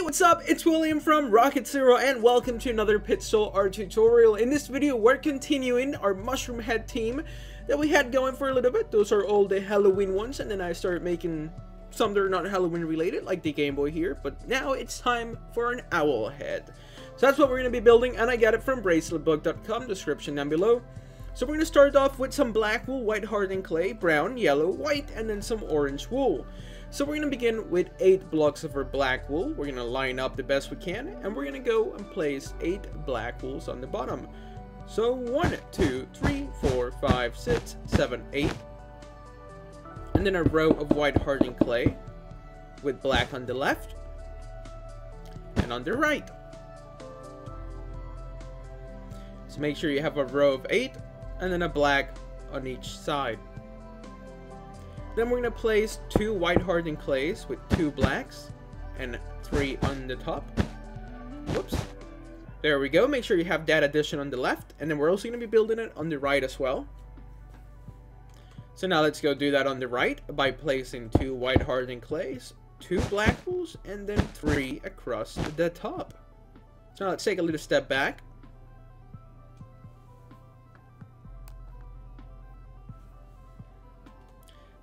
what's up? It's William from Rocket Zero and welcome to another Pixel art tutorial. In this video, we're continuing our mushroom head theme that we had going for a little bit. Those are all the Halloween ones, and then I started making some that are not Halloween related, like the Game Boy here. But now it's time for an owl head. So that's what we're going to be building, and I got it from braceletbook.com, description down below. So we're going to start off with some black wool, white hardened clay, brown, yellow, white, and then some orange wool. So we're going to begin with 8 blocks of our black wool. We're going to line up the best we can, and we're going to go and place 8 black wools on the bottom. So 1, 2, 3, 4, 5, 6, 7, 8. And then a row of white hardened clay with black on the left and on the right. So make sure you have a row of 8 and then a black on each side. Then we're going to place 2 white hardened clays with 2 blacks and 3 on the top. Whoops. There we go. Make sure you have that addition on the left, and then we're also going to be building it on the right as well. So now let's go do that on the right by placing 2 white hardened clays, 2 black wools, and then 3 across the top. So now let's take a little step back.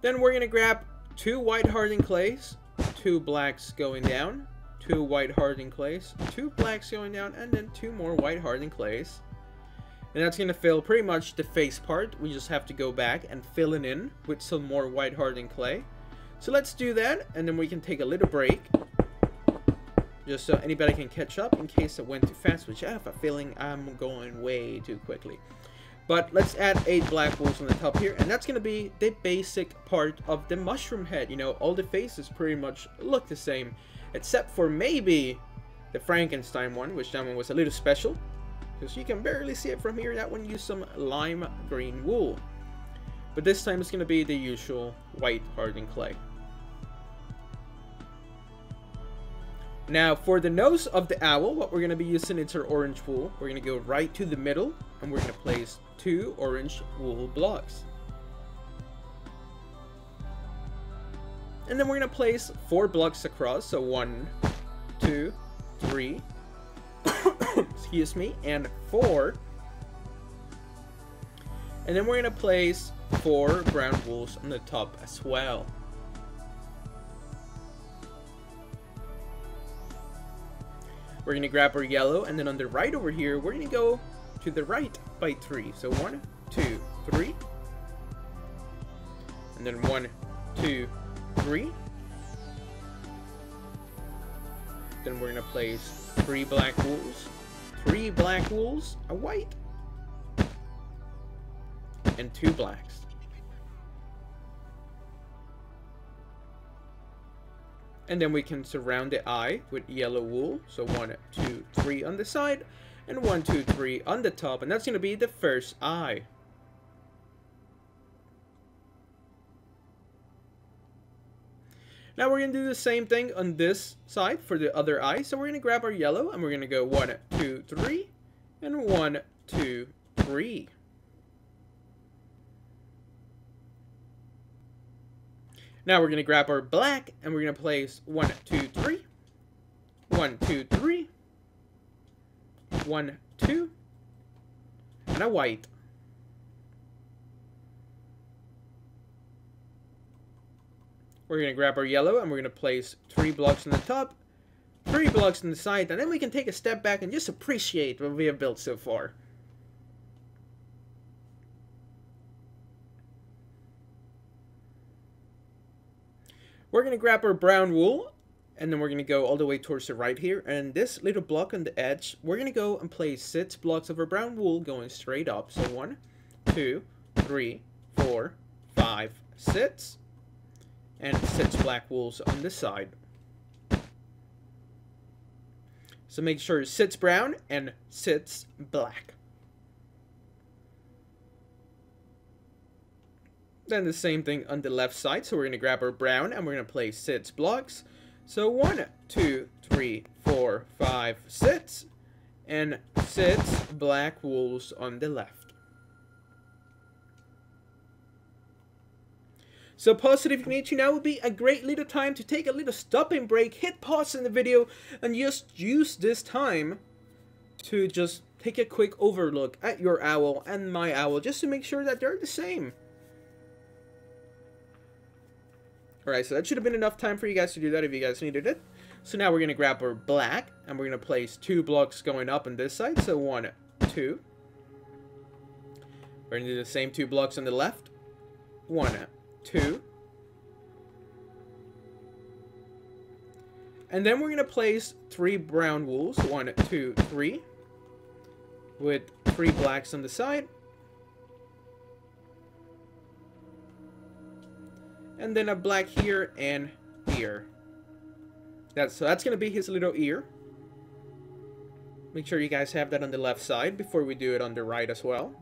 Then we're going to grab 2 white hardened clays, 2 blacks going down, 2 white hardened clays, 2 blacks going down, and then 2 more white hardened clays. And that's going to fill pretty much the face part. We just have to go back and fill it in with some more white hardened clay. So let's do that, and then we can take a little break, just so anybody can catch up in case it went too fast, which I have a feeling I'm going way too quickly. But let's add 8 black wools on the top here, and that's going to be the basic part of the mushroom head. You know, all the faces pretty much look the same, except for maybe the Frankenstein one, which that one was a little special, because you can barely see it from here. That one used some lime green wool. But this time it's going to be the usual white hardened clay. Now, for the nose of the owl, what we're going to be using is our orange wool. We're going to go right to the middle, and we're going to place 2 orange wool blocks. And then we're going to place 4 blocks across, so 1, 2, 3, excuse me, and 4. And then we're going to place 4 brown wools on the top as well. We're going to grab our yellow, and then on the right over here, we're going to go to the right by 3. So 1, 2, 3. And then 1, 2, 3. Then we're going to place 3 black wools, 3 black wools, a white, and 2 blacks. And then we can surround the eye with yellow wool. So 1, 2, 3 on the side, and 1, 2, 3 on the top. And that's going to be the first eye. Now we're going to do the same thing on this side for the other eye. So we're going to grab our yellow, and we're going to go 1, 2, 3, and 1, 2, 3. Now we're going to grab our black, and we're going to place 1, 2, 3, 1, 2, 3, 1, 2, and a white. We're going to grab our yellow, and we're going to place 3 blocks on the top, 3 blocks on the side, and then we can take a step back and just appreciate what we have built so far. We're going to grab our brown wool, and then we're going to go all the way towards the right here. And this little block on the edge, we're going to go and place 6 blocks of our brown wool going straight up. So 1, 2, 3, 4, 5, 6. And 6 black wools on this side. So make sure 6 brown and 6 black. Then the same thing on the left side. So we're going to grab our brown, and we're going to place 6 blocks. So 1, 2, 3, 4, 5, 6. And 6 black wools on the left. So pause it if you need to. Now would be a great little time to take a little stopping break, hit pause in the video, and just use this time to just take a quick overlook at your owl and my owl, just to make sure that they're the same. Alright, so that should have been enough time for you guys to do that if you guys needed it. So now we're going to grab our black, and we're going to place 2 blocks going up on this side. So 1, 2. We're going to do the same 2 blocks on the left. 1, 2. And then we're going to place 3 brown wools. 1, 2, 3. With 3 blacks on the side. And then a black here and here. So that's going to be his little ear. Make sure you guys have that on the left side before we do it on the right as well.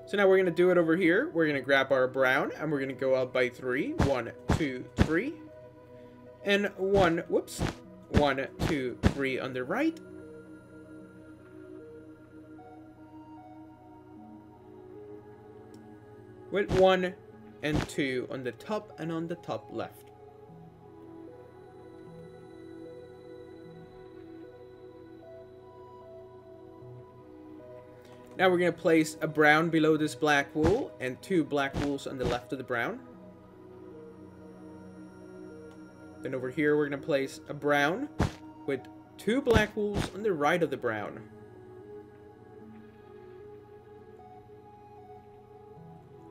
So now we're going to do it over here. We're going to grab our brown and we're going to go up by 3. 1, 2, 3. And 1, 2, 3 on the right. With 1 and 2 on the top and on the top left. Now we're going to place a brown below this black wool and 2 black wools on the left of the brown. Then over here we're going to place a brown with 2 black wools on the right of the brown.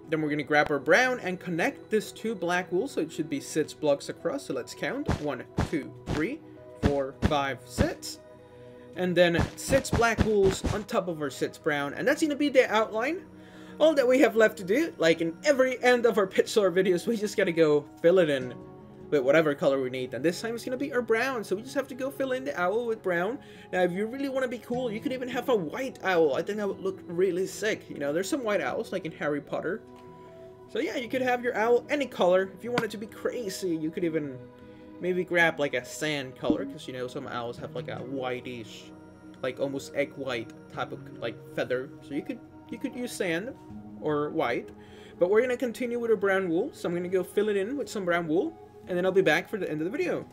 Then we're going to grab our brown and connect this 2 black wools, so it should be 6 blocks across. So let's count. 1, 2, 3, 4, 5, 6. And then 6 black wools on top of our 6 brown. And that's going to be the outline. All that we have left to do, like in every end of our pit solar videos, we just got to go fill it in with whatever color we need. And this time it's going to be our brown. So we just have to go fill in the owl with brown. Now, if you really want to be cool, you could even have a white owl. I think that would look really sick. You know, there's some white owls, like in Harry Potter. So yeah, you could have your owl any color. If you want it to be crazy, you could even maybe grab like a sand color, because you know some owls have like a whitish, like almost egg white type of like feather. So you could use sand or white. But we're gonna continue with our brown wool. So I'm gonna go fill it in with some brown wool, and then I'll be back for the end of the video.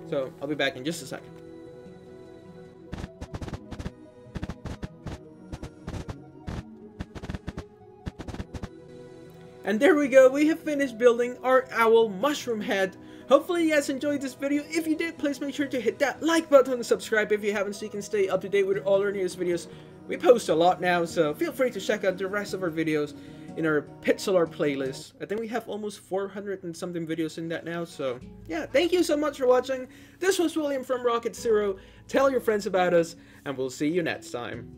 So I'll be back in just a second. And there we go, we have finished building our owl mushroom head. Hopefully you guys enjoyed this video. If you did, please make sure to hit that like button and subscribe if you haven't, so you can stay up to date with all our newest videos. We post a lot now, so feel free to check out the rest of our videos in our Pit Solar playlist. I think we have almost 400 and something videos in that now, so yeah, thank you so much for watching. This was William from Rocket Zero. Tell your friends about us, and we'll see you next time.